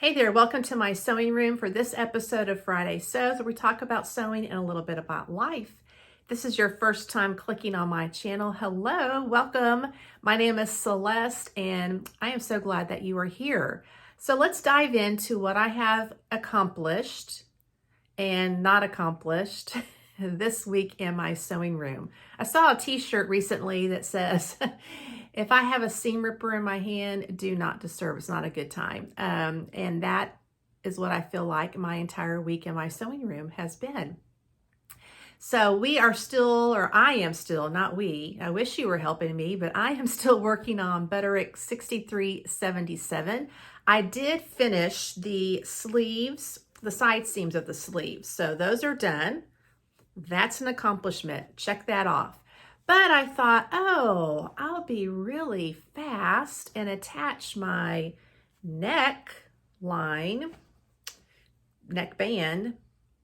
Hey there, welcome to my sewing room for this episode of Friday Sews, where we talk about sewing and a little bit about life. This is your first time clicking on my channel. Hello, welcome. My name is Celeste, and I am so glad that you are here. So let's dive into what I have accomplished and not accomplished this week in my sewing room. I saw a t-shirt recently that says, if I have a seam ripper in my hand, do not disturb. It's not a good time. And that is what I feel like my entire week in my sewing room has been. So we are still, or I am still, not we, I wish you were helping me, but I am still working on Butterick 6377. I did finish the sleeves, the side seams of the sleeves. So those are done. That's an accomplishment. Check that off. But I thought, oh, I'll be really fast and attach my neck band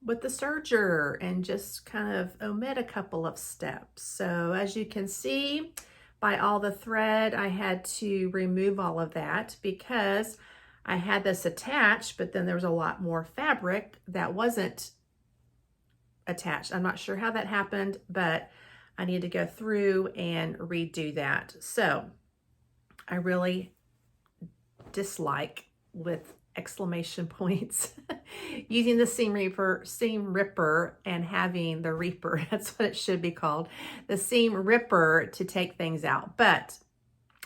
with the serger and just kind of omit a couple of steps. So as you can see by all the thread, I had to remove all of that because I had this attached, but then there was a lot more fabric that wasn't attached. I'm not sure how that happened, but I need to go through and redo that. So I really dislike, with exclamation points, using the seam ripper and having the reaper, that's what it should be called, the seam ripper, to take things out. But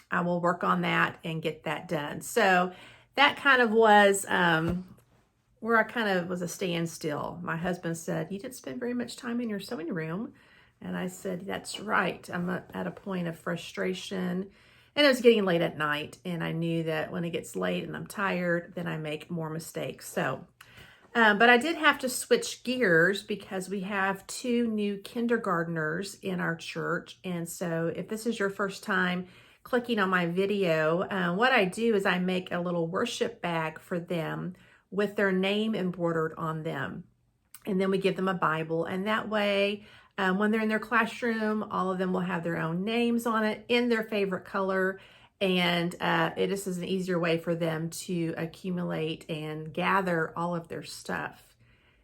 I will work on that and get that done. So that kind of was where I kind of was a standstill. My husband said, "You didn't spend very much time in your sewing room." And I said, "That's right. I'm at a point of frustration." And it was getting late at night, and I knew that when it gets late and I'm tired, then I make more mistakes. So, but I did have to switch gears because we have 2 new kindergartners in our church. And so if this is your first time clicking on my video, what I do is I make a little worship bag for them with their name embroidered on them. And then we give them a Bible, and that way, when they're in their classroom, all of them will have their own names on it in their favorite color. And it just is an easier way for them to accumulate and gather all of their stuff.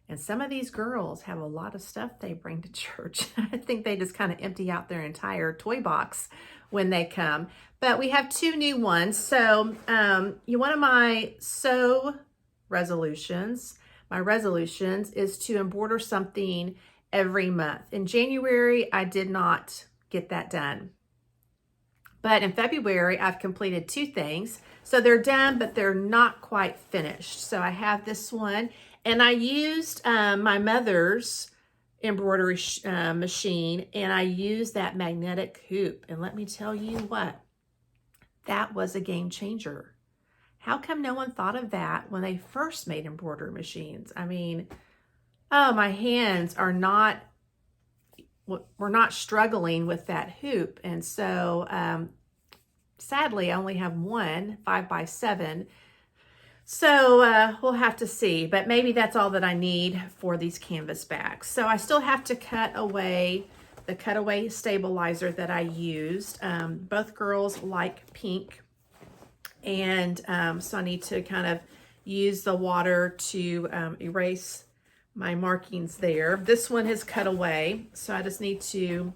And some of these girls have a lot of stuff they bring to church. I think they just kind of empty out their entire toy box when they come. But we have 2 new ones. So one of my my resolutions is to embroider something every month. In January, I did not get that done. But in February, I've completed 2 things. So they're done, but they're not quite finished. So I have this one, and I used my mother's embroidery machine, and I used that magnetic hoop. And let me tell you what, that was a game changer. How come no one thought of that when they first made embroidery machines? I mean, oh, my hands are not, we're not struggling with that hoop. And so sadly, I only have one 5x7. So we'll have to see, but maybe that's all that I need for these canvas bags. So I still have to cut away the cutaway stabilizer that I used. Both girls like pink. And so I need to kind of use the water to erase my markings there. This one has cut away, so I just need to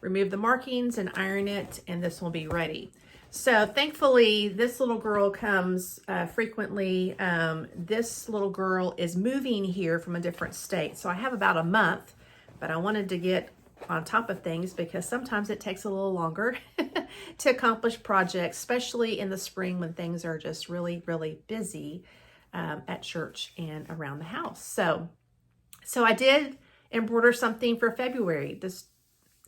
remove the markings and iron it, and this will be ready. So thankfully, this little girl comes frequently. This little girl is moving here from a different state, so I have about a month, but I wanted to get on top of things because sometimes it takes a little longer to accomplish projects, especially in the spring when things are just really, really busy at church and around the house. So I did embroider something for February. Just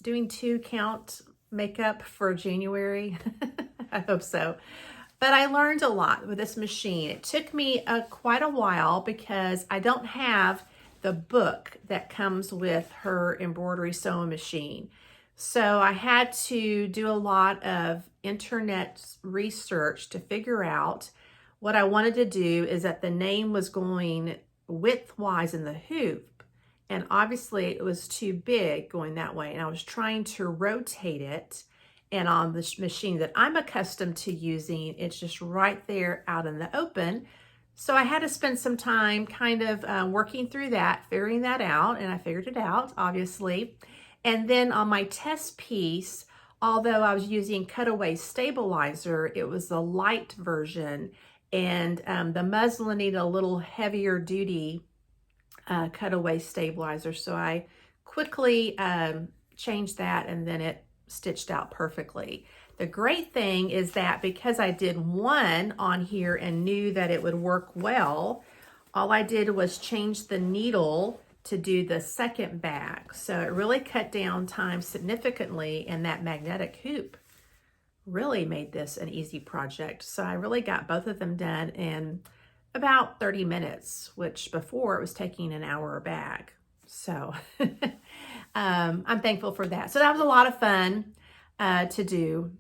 doing 2 count makeup for January. I hope so. But I learned a lot with this machine. It took me quite a while because I don't have the book that comes with her embroidery sewing machine. So I had to do a lot of internet research to figure out what I wanted to do is that the name was going widthwise in the hoop. And obviously it was too big going that way. And I was trying to rotate it. And on the machine that I'm accustomed to using, it's just right there out in the open. So I had to spend some time kind of working through that, figuring that out, and I figured it out, obviously. And then on my test piece, although I was using Cutaway Stabilizer, it was the light version, and the muslin needed a little heavier duty Cutaway Stabilizer. So I quickly changed that, and then it stitched out perfectly. The great thing is that because I did one on here and knew that it would work well, all I did was change the needle to do the second bag. So it really cut down time significantly, and that magnetic hoop really made this an easy project. So I really got both of them done in about 30 minutes, which before it was taking an hour a bag. So I'm thankful for that. So that was a lot of fun to do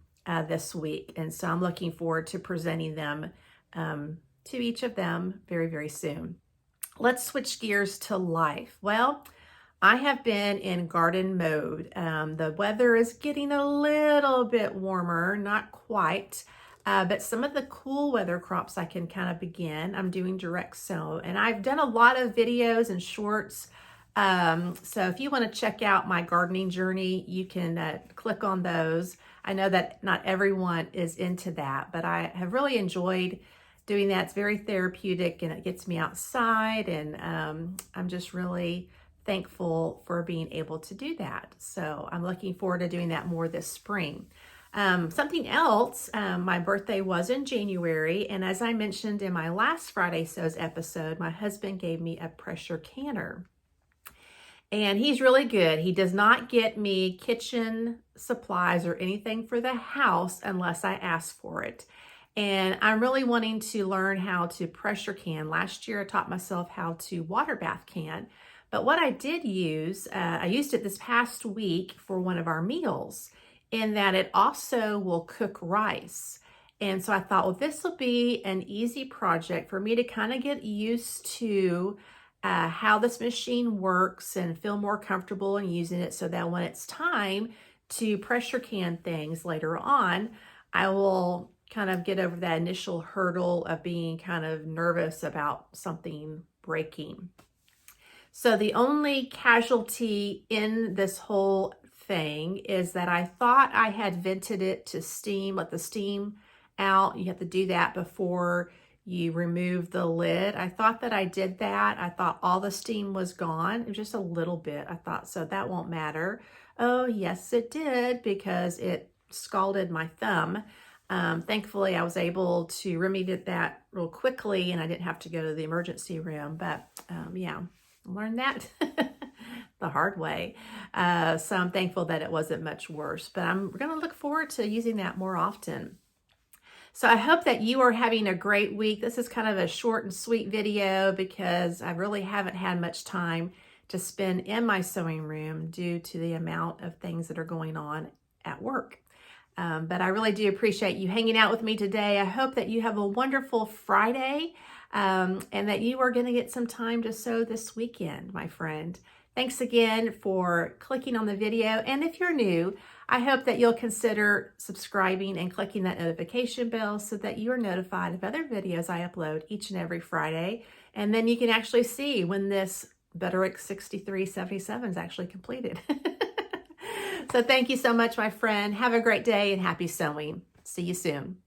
this week. And so I'm looking forward to presenting them to each of them very, very soon. Let's switch gears to life. Well, I have been in garden mode. The weather is getting a little bit warmer, not quite, but some of the cool weather crops I can kind of begin. I'm doing direct sow, and I've done a lot of videos and shorts. So if you want to check out my gardening journey, you can click on those. I know that not everyone is into that, but I have really enjoyed doing that. It's very therapeutic, and it gets me outside, and I'm just really thankful for being able to do that. So I'm looking forward to doing that more this spring. Something else, my birthday was in January, and as I mentioned in my last Friday Sews episode, my husband gave me a pressure canner. And he's really good. He does not get me kitchen supplies or anything for the house unless I ask for it. And I'm really wanting to learn how to pressure can. Last year, I taught myself how to water bath can. But what I did use, I used it this past week for one of our meals, in that it also will cook rice. And so I thought, well, this will be an easy project for me to kind of get used to how this machine works and feel more comfortable in using it, so that when it's time to pressure can things later on, I will kind of get over that initial hurdle of being kind of nervous about something breaking. So the only casualty in this whole thing is that I thought I had vented it to steam, let the steam out. You have to do that before you remove the lid. I thought that I did that. I thought all the steam was gone. It was just a little bit. I thought, so that won't matter. Oh, yes, it did, because it scalded my thumb. Thankfully, I was able to remedy that real quickly, and I didn't have to go to the emergency room. But yeah, learned that the hard way. So I'm thankful that it wasn't much worse. But I'm going to look forward to using that more often. So I hope that you are having a great week. This is kind of a short and sweet video because I really haven't had much time to spend in my sewing room due to the amount of things that are going on at work. But I really do appreciate you hanging out with me today. I hope that you have a wonderful Friday and that you are going to get some time to sew this weekend, my friend. Thanks again for clicking on the video. And if you're new, I hope that you'll consider subscribing and clicking that notification bell so that you are notified of other videos I upload each and every Friday. And then you can actually see when this Butterick 6377 is actually completed. So thank you so much, my friend. Have a great day and happy sewing. See you soon.